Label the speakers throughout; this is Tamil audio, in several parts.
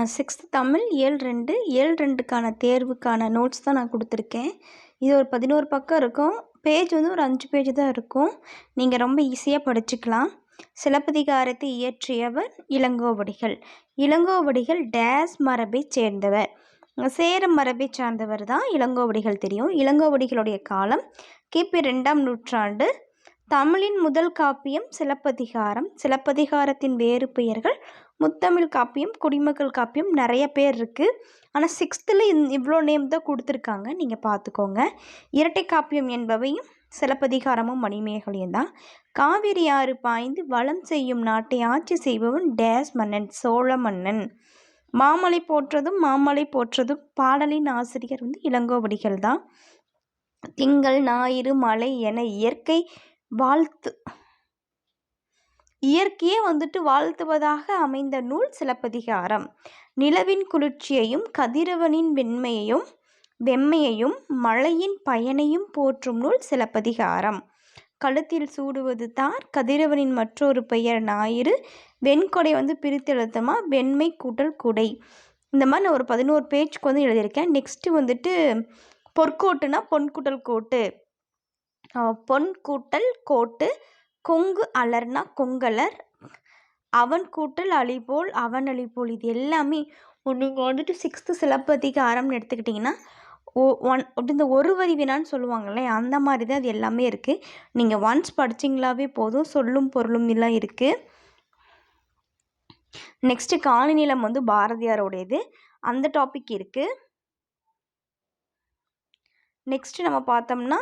Speaker 1: 6th தமிழ் இயல் 2 இயல் 2க்கான தேர்வுக்கான நோட்ஸ் தான் நான் கொடுத்துருக்கேன். இது ஒரு 11 பக்கம் இருக்கும். பேஜ் வந்து ஒரு 5 பேஜ் தான் இருக்கும். நீங்கள் ரொம்ப ஈஸியாக படிச்சுக்கலாம். சிலப்பதிகாரத்தை இயற்றியவர் இளங்கோவடிகள். இளங்கோவடிகள் டேஸ் மரபை சேர்ந்தவர். சேர மரபை சார்ந்தவர் தான் இளங்கோவடிகள் தெரியும். இளங்கோவடிகளுடைய காலம் கிபி 2ஆம் நூற்றாண்டு. தமிழின் முதல் காப்பியம் சிலப்பதிகாரம். சிலப்பதிகாரத்தின் வேறு பெயர்கள் முத்தமிழ் காப்பியம், குடிமக்கள் காப்பியம், நிறைய பேர் இருக்குது. ஆனால் 6th இவ்வளோ நேம் தான் கொடுத்துருக்காங்க, நீங்கள் பார்த்துக்கோங்க. இரட்டை காப்பியம் என்பவையும் சிலப்பதிகாரமும் மணிமேகலையும் தான். காவிரி ஆறு பாய்ந்து வளம் செய்யும் நாட்டை ஆட்சி செய்பவன் டேஸ் மன்னன், சோழ மன்னன். மாமலை போற்றதும் மாமலை போற்றதும் பாடலின் ஆசிரியர் வந்து இளங்கோவடிகள் தான். திங்கள் ஞாயிறு மலை என இயற்கையே வந்துட்டு வாழ்த்துவதாக அமைந்த நூல் சிலப்பதிகாரம். நிலவின் குளிர்ச்சியையும் கதிரவனின் வெம்மையையும் மழையின் பயனையும் போற்றும் நூல் சிலப்பதிகாரம். கழுத்தில் சூடுவது தார், கதிரவனின் மற்றொரு பெயர் ஞாயிறு, வெண்கொடை வந்து பிரித்தெழுத்தமா வெண்மை கூட்டல் குடை. இந்த மாதிரி நான் ஒரு 11 பேஜ்க்கு வந்து எழுதியிருக்கேன். நெக்ஸ்ட்டு வந்துட்டு பொற்கோட்டுனா பொன் கூட்டல் கோட்டு, பொன் கூட்டல் கோட்டு, கொங்கு அலர்னா கொங்கலர், அவன் கூட்டல் அழிபோல் அவன் அழிபோல். இது எல்லாமே நீங்கள் வந்துட்டு 6th சிலப்பதிகாரம்னு எடுத்துக்கிட்டிங்கன்னா இந்த ஒரு வரி வினான்னு சொல்லுவாங்கள்ல, அந்த மாதிரி தான் அது எல்லாமே இருக்குது. நீங்கள் ஒன்ஸ் படிச்சிங்களாவே போதும். சொல்லும் பொருளும் எல்லாம் இருக்குது. நெக்ஸ்ட்டு காலநிலம் வந்து பாரதியாரோடையது, அந்த டாபிக் இருக்குது. நெக்ஸ்ட்டு நம்ம பார்த்தோம்னா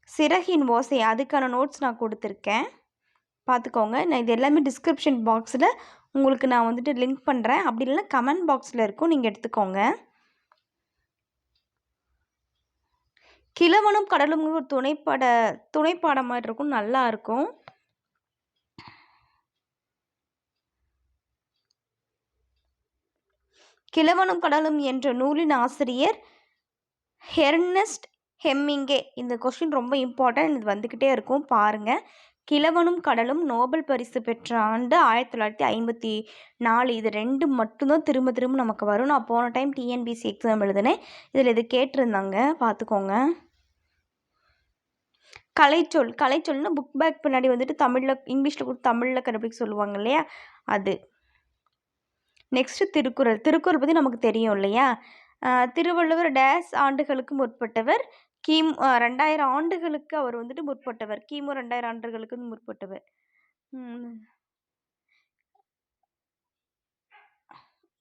Speaker 1: சிறகின் ஓசை, அதுக்கான நோட்ஸ் நான் கொடுத்துருக்கேன், பார்த்துக்கோங்க. நான் இது எல்லாமே டிஸ்கிரிப்ஷன் பாக்ஸில் உங்களுக்கு நான் வந்துட்டு லிங்க் பண்ணுறேன். அப்படி இல்லைன்னா கமெண்ட் பாக்ஸில் இருக்கும், நீங்கள் எடுத்துக்கோங்க. கிழவனும் கடலும் ஒரு துணைப்பாடம் மாதிரி இருக்கும், நல்லா இருக்கும். கிழவனும் கடலும் என்ற நூலின் ஆசிரியர் எர்னஸ்ட் ஹெமிங்கே. இந்த கொஸ்டின் ரொம்ப இம்பார்ட்டன்ட், இது வந்துக்கிட்டே இருக்கும், பாருங்கள். கிழவனும் கடலும் நோபல் பரிசு பெற்ற ஆண்டு 1954. இது 2 மட்டும்தான் திரும்ப திரும்ப நமக்கு வரும். நான் போன டைம் டிஎன்பிசி எக்ஸாம் எழுதினேன், இதில் இது கேட்டிருந்தாங்க, பார்த்துக்கோங்க. கலைச்சொல்னா புக் பேக் பின்னாடி வந்துட்டு தமிழில் இங்கிலீஷில் கொடுத்து தமிழில் கண்டுபிடிக்க சொல்லுவாங்க இல்லையா, அது. நெக்ஸ்ட்டு திருக்குறள் பற்றி நமக்கு தெரியும் இல்லையா. திருவள்ளுவர் டேஸ் ஆண்டுகளுக்கு முற்பட்டவர், கிமு 2000 ஆண்டுகளுக்கு அவர் வந்துட்டு முற்பட்டவர், கிமு 2000 ஆண்டுகளுக்கு முற்பட்டவர்.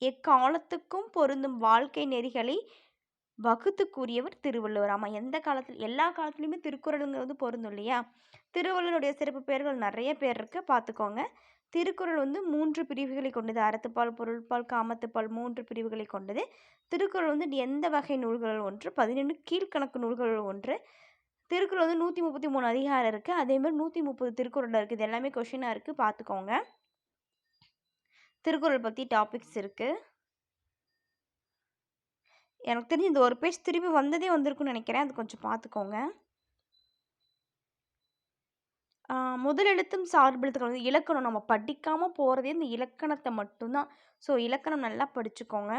Speaker 1: எக்காலத்துக்கும் பொருந்தும் வாழ்க்கை நெறிகளை வகுத்து கூறியவர் திருவள்ளுவர். ஆமாம், எல்லா காலத்துலேயுமே திருக்குறளுங்கிறது பொருந்தும் இல்லையா. திருவள்ளுவருடைய சிறப்பு பெயர்கள் நிறைய பேர் இருக்குது, பார்த்துக்கோங்க. திருக்குறள் வந்து 3 பிரிவுகளை கொண்டது. அறத்துப்பால், பொருள்பால், காமத்துப்பால் 3 பிரிவுகளை கொண்டது. திருக்குறள் வந்து எந்த வகை நூல்கள் ஒன்று, 11 கீழ்கணக்கு நூல்கள் ஒன்று. திருக்குறள் வந்து 133 அதிகாரம் இருக்குது, அதேமாதிரி 130 திருக்குறள் இருக்குது. இது எல்லாமே கொஷினாக இருக்குது, பார்த்துக்கோங்க. திருக்குறள் பற்றி டாபிக்ஸ் இருக்குது. எனக்கு தெரிஞ்சு இந்த ஒரு பேஜ் திரும்பி வந்திருக்குன்னு நினைக்கிறேன், அது கொஞ்சம் பார்த்துக்கோங்க. முதலெழுத்தும் சார்பெழுத்துக்கள் வந்து இலக்கணம், நம்ம படிக்காமல் போகிறதே இந்த இலக்கணத்தை மட்டும்தான். ஸோ இலக்கணம் நல்லா படிச்சுக்கோங்க.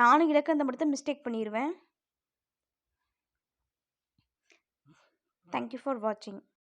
Speaker 1: நானும் இலக்கணத்தை மட்டும் மிஸ்டேக் பண்ணிடுவேன். தேங்க்யூ ஃபார் வாட்சிங்.